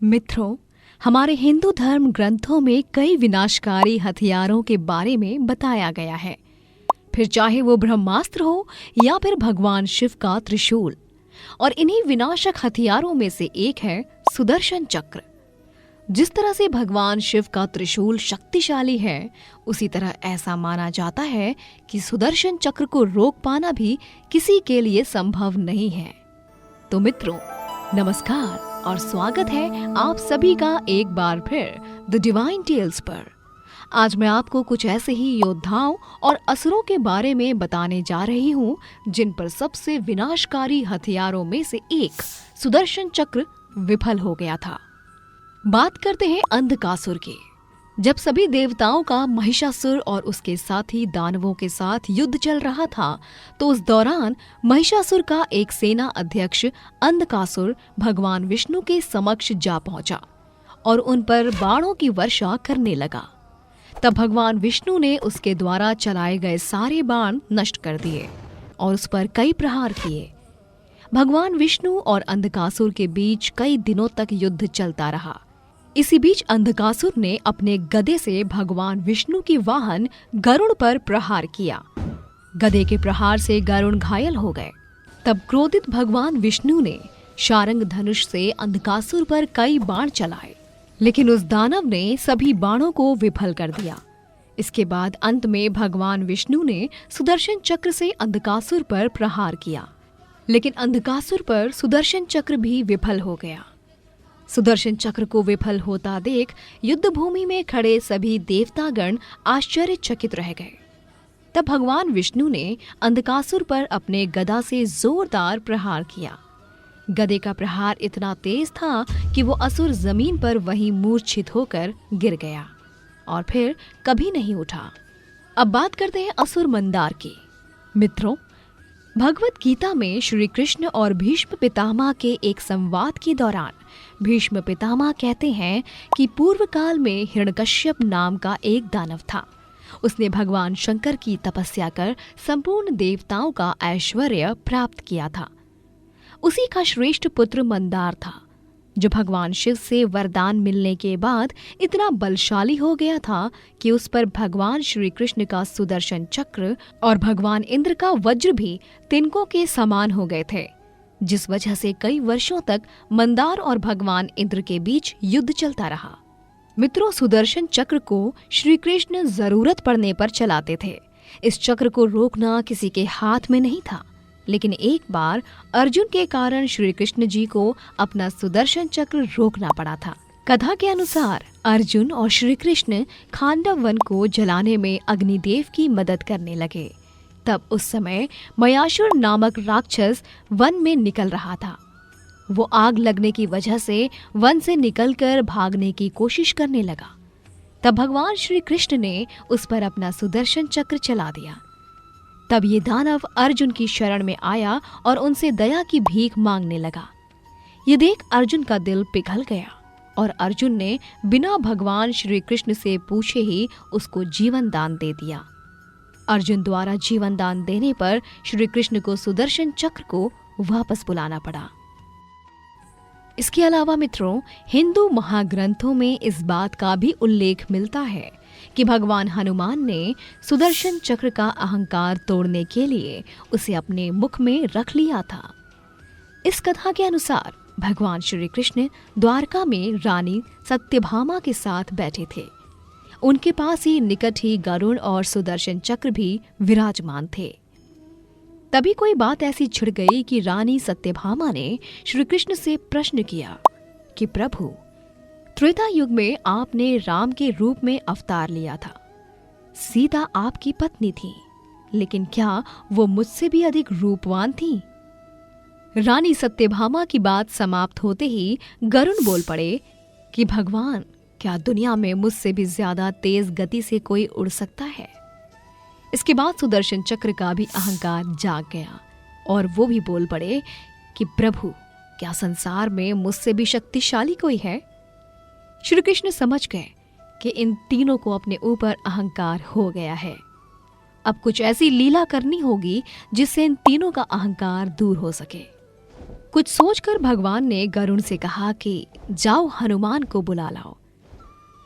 मित्रों, हमारे हिंदू धर्म ग्रंथों में कई विनाशकारी हथियारों के बारे में बताया गया है। फिर चाहे वो ब्रह्मास्त्र हो या फिर भगवान शिव का त्रिशूल। और इन्हीं विनाशक हथियारों में से एक है सुदर्शन चक्र। जिस तरह से भगवान शिव का त्रिशूल शक्तिशाली है, उसी तरह ऐसा माना जाता है कि सुदर्शन चक्र को रोक पाना भी किसी के लिए संभव नहीं है। तो मित्रों, नमस्कार और स्वागत है आप सभी का एक बार फिर द डिवाइन टेल्स पर। आज मैं आपको कुछ ऐसे ही योद्धाओं और असुरों के बारे में बताने जा रही हूँ जिन पर सबसे विनाशकारी हथियारों में से एक सुदर्शन चक्र विफल हो गया था। बात करते हैं अंधकासुर की। जब सभी देवताओं का महिषासुर और उसके साथी दानवों के साथ युद्ध चल रहा था, तो उस दौरान महिषासुर का एक सेना अध्यक्ष अंधकासुर भगवान विष्णु के समक्ष जा पहुंचा और उन पर बाणों की वर्षा करने लगा। तब भगवान विष्णु ने उसके द्वारा चलाए गए सारे बाण नष्ट कर दिए और उस पर कई प्रहार किए। भगवान विष्णु और अंधकासुर के बीच कई दिनों तक युद्ध चलता रहा। इसी बीच अंधकासुर ने अपने गदे से भगवान विष्णु की वाहन गरुड़ पर प्रहार किया। गदे के प्रहार से गरुड़ घायल हो गए। तब क्रोधित भगवान विष्णु ने शारंग धनुष से अंधकासुर पर कई बाण चलाए, लेकिन उस दानव ने सभी बाणों को विफल कर दिया। इसके बाद अंत में भगवान विष्णु ने सुदर्शन चक्र से अंधकासुर पर प्रहार किया, लेकिन अंधकासुर पर सुदर्शन चक्र भी विफल हो गया। सुदर्शन चक्र को विफल होता देख युद्ध भूमि में खड़े सभी देवतागण आश्चर्यचकित रह गए। तब भगवान विष्णु ने अंधकासुर पर अपने गदा से जोरदार प्रहार किया। गदे का प्रहार इतना तेज था कि वो असुर जमीन पर वहीं मूर्छित होकर गिर गया और फिर कभी नहीं उठा। अब बात करते हैं असुर मंदार की। मित्रों, भगवत गीता में श्री कृष्ण और भीष्म पितामह के एक संवाद के दौरान भीष्म पितामह कहते हैं कि पूर्व काल में हिरण्यकश्यप नाम का एक दानव था। उसने भगवान शंकर की तपस्या कर संपूर्ण देवताओं का ऐश्वर्य प्राप्त किया था। उसी का श्रेष्ठ पुत्र मंदार था, जो भगवान शिव से वरदान मिलने के बाद इतना बलशाली हो गया था कि उस पर भगवान श्री कृष्ण का सुदर्शन चक्र और भगवान इंद्र का वज्र भी तिनकों के समान हो गए थे, जिस वजह से कई वर्षों तक मंदार और भगवान इंद्र के बीच युद्ध चलता रहा। मित्रों, सुदर्शन चक्र को श्री कृष्ण जरूरत पड़ने पर चलाते थे। इस चक्र को रोकना किसी के हाथ में नहीं था, लेकिन एक बार अर्जुन के कारण श्री कृष्ण जी को अपना सुदर्शन चक्र रोकना पड़ा था। कथा के अनुसार अर्जुन और श्री कृष्ण खांडव वन को जलाने में अग्निदेव की मदद करने लगे। तब उस समय मयासुर नामक राक्षस वन में निकल रहा था। वो आग लगने की वजह से वन से निकलकर भागने की कोशिश करने लगा। तब भगवान श्री कृष्ण ने उस पर अपना सुदर्शन चक्र चला दिया। तब ये दानव अर्जुन की शरण में आया और उनसे दया की भीख मांगने लगा। ये देख अर्जुन का दिल पिघल गया और अर्जुन ने बिना भगवान श्री कृष्ण से पूछे ही उसको जीवन दान दे दिया। अर्जुन द्वारा जीवन दान देने पर श्री कृष्ण को सुदर्शन चक्र को वापस बुलाना पड़ा। इसके अलावा मित्रों, हिंदू महाग्रंथों में इस बात का भी उल्लेख मिलता है कि भगवान हनुमान ने सुदर्शन चक्र का अहंकार तोड़ने के लिए उसे अपने मुख में रख लिया था। इस कथा के अनुसार भगवान श्री कृष्ण द्वारका में रानी सत्यभामा के साथ बैठे थे। उनके पास ही निकट ही गरुड़ और सुदर्शन चक्र भी विराजमान थे। तभी कोई बात ऐसी छिड़ गई कि रानी सत्यभामा ने श्री कृष्ण से प्रश्न किया कि प्रभु, त्रेता युग में आपने राम के रूप में अवतार लिया था। सीता आपकी पत्नी थी, लेकिन क्या वो मुझसे भी अधिक रूपवान थी? रानी सत्यभामा की बात समाप्त होते ही गरुड़ बोल पड़े कि भगवान, क्या दुनिया में मुझसे भी ज्यादा तेज गति से कोई उड़ सकता है? इसके बाद सुदर्शन चक्र का भी अहंकार जाग गया और वो भी बोल पड़े कि प्रभु, क्या संसार में मुझसे भी शक्तिशाली कोई है? श्री कृष्ण समझ गए कि इन तीनों को अपने ऊपर अहंकार हो गया है। अब कुछ ऐसी लीला करनी होगी जिससे इन तीनों का अहंकार दूर हो सके। कुछ सोचकर भगवान ने गरुड़ से कहा कि जाओ हनुमान को बुला लाओ।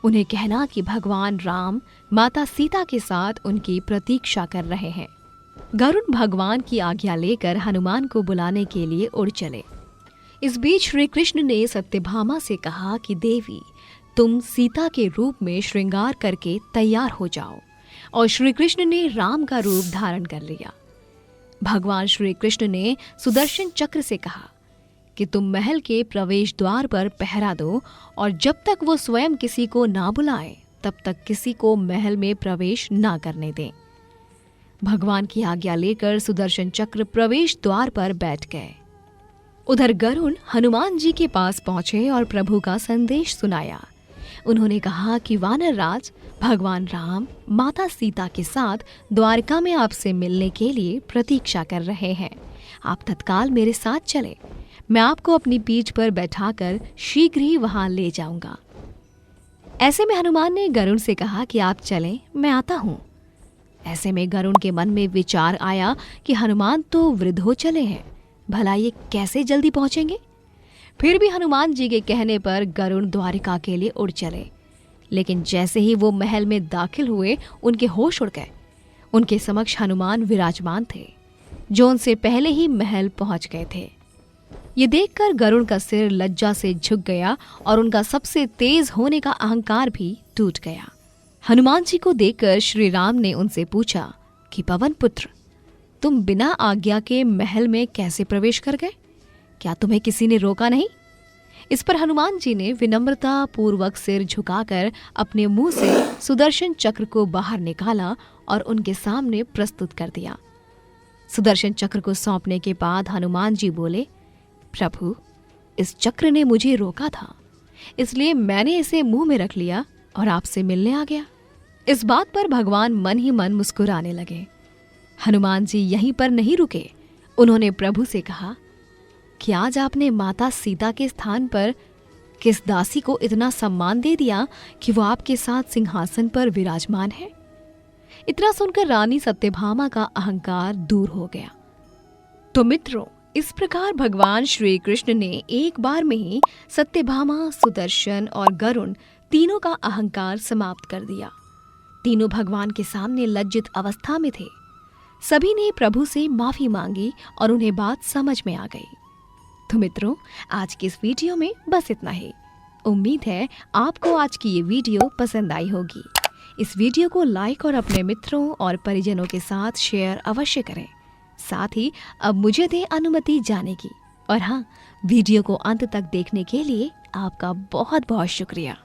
उन्हें कहना कि भगवान राम माता सीता के साथ उनकी प्रतीक्षा कर रहे हैं। गरुड़ भगवान की आज्ञा लेकर हनुमान को बुलाने के लिए उड़ चले। इस बीच श्री कृष्ण ने सत्यभामा से कहा कि देवी, तुम सीता के रूप में श्रृंगार करके तैयार हो जाओ। और श्री कृष्ण ने राम का रूप धारण कर लिया। भगवान श्री कृष्ण ने सुदर्शन चक्र से कहा कि तुम महल के प्रवेश द्वार पर पहरा दो और जब तक वो स्वयं किसी को ना बुलाए तब तक किसी को महल में प्रवेश ना करने दें। भगवान की आज्ञा लेकर सुदर्शन चक्र प्रवेश द्वार पर बैठ गए। उधर गरुड़ हनुमान जी के पास पहुंचे और प्रभु का संदेश सुनाया। उन्होंने कहा कि वानर राज, भगवान राम माता सीता के साथ द्वारका में आपसे मिलने के लिए प्रतीक्षा कर रहे हैं। आप तत्काल मेरे साथ चले, मैं आपको अपनी पीठ पर बैठाकर शीघ्र ही वहां ले जाऊंगा। ऐसे में हनुमान ने गरुड़ से कहा कि आप चलें, मैं आता हूं। ऐसे में गरुड़ के मन में विचार आया कि हनुमान तो वृद्ध हो चले हैं, भला ये कैसे जल्दी पहुंचेंगे। फिर भी हनुमान जी के कहने पर गरुड़ द्वारिका के लिए उड़ चले। लेकिन जैसे ही वो महल में दाखिल हुए, उनके होश उड़ गए। उनके समक्ष हनुमान विराजमान थे, जो उनसे पहले ही महल पहुंच गए थे। ये देखकर गरुड़ का सिर लज्जा से झुक गया और उनका सबसे तेज होने का अहंकार भी टूट गया। हनुमान जी को देखकर श्री राम ने उनसे पूछा कि पवन पुत्र, तुम बिना आज्ञा के महल में कैसे प्रवेश कर गए? क्या तुम्हें किसी ने रोका नहीं? इस पर हनुमान जी ने विनम्रता पूर्वक सिर झुकाकर अपने मुंह से सुदर्शन चक्र को बाहर निकाला और उनके सामने प्रस्तुत कर दिया। सुदर्शन चक्र को सौंपने के बाद हनुमान जी बोले, प्रभु, इस चक्र ने मुझे रोका था, इसलिए मैंने इसे मुंह में रख लिया और आपसे मिलने आ गया। इस बात पर भगवान मन ही मन मुस्कुराने लगे। हनुमान जी यहीं पर नहीं रुके। उन्होंने प्रभु से कहा कि आज आपने माता सीता के स्थान पर किस दासी को इतना सम्मान दे दिया कि वो आपके साथ सिंहासन पर विराजमान है। इतना सुनकर रानी सत्यभामा का अहंकार दूर हो गया। तो मित्रों, इस प्रकार भगवान श्री कृष्ण ने एक बार में ही सत्यभामा, सुदर्शन और गरुड़ तीनों का अहंकार समाप्त कर दिया। तीनों भगवान के सामने लज्जित अवस्था में थे। सभी ने प्रभु से माफी मांगी और उन्हें बात समझ में आ गई। तो मित्रों, आज की इस वीडियो में बस इतना ही। उम्मीद है आपको आज की ये वीडियो पसंद आई होगी। इस वीडियो को लाइक और अपने मित्रों और परिजनों के साथ शेयर अवश्य करें। साथ ही अब मुझे दें अनुमति जाने की। और हाँ, वीडियो को अंत तक देखने के लिए आपका बहुत बहुत शुक्रिया।